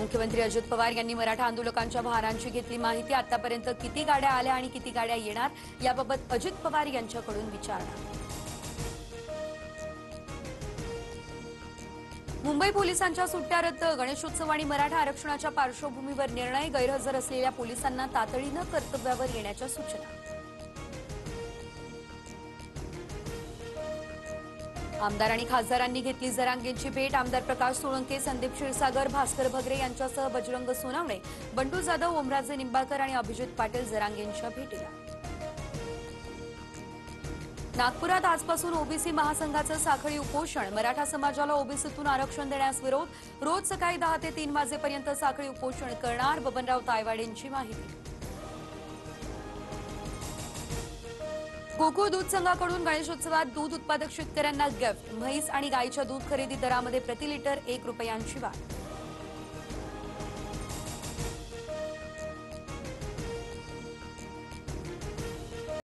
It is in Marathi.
मुख्यमंत्री अजित पवार यांनी मराठा आंदोलकांच्या भारांची घेतली माहिती। आतापर्यंत किती गाड्या आल्या आणि किती गाड्या येणार याबाबत अजित पवार यांच्याकडून विचारणा। मुंबई पोलिसांच्या सुट्ट्या रद्द। गणेशोत्सव आणि मराठा आरक्षणाच्या पार्श्वभूमीवर निर्णय। गैरहजर असलेल्या पोलिसांना तातडीनं कर्तव्यावर येण्याच्या सूचना। आमदार आणि खासदारांनी घेतली जरांगेंची भेट। आमदार प्रकाश सोळंके, संदीप क्षीरसागर, भास्कर भगरे यांच्यासह बजरंग सोनवणे, बंडू जाधव, ओमराजे निंबाळकर आणि अभिजित पाटील जरांगेंच्या भेटीला। नागपुरात आजपासून ओबीसी महासंघाचं साखळी उपोषण। मराठा समाजाला ओबीसीतून आरक्षण देण्यास विरोध। रोज सकाळी 10 ते 3 वाजेपर्यंत साखळी उपोषण करणार। बबनराव तायवाडेंची माहिती। गोकुळ दूध संघाकडून गणेशोत्सवात दूध उत्पादक शेतकऱ्यांना गिफ्ट। म्हैस आणि गायीच्या दूध खरेदी दरामध्ये प्रति लिटर 1 रुपयांची वाढ।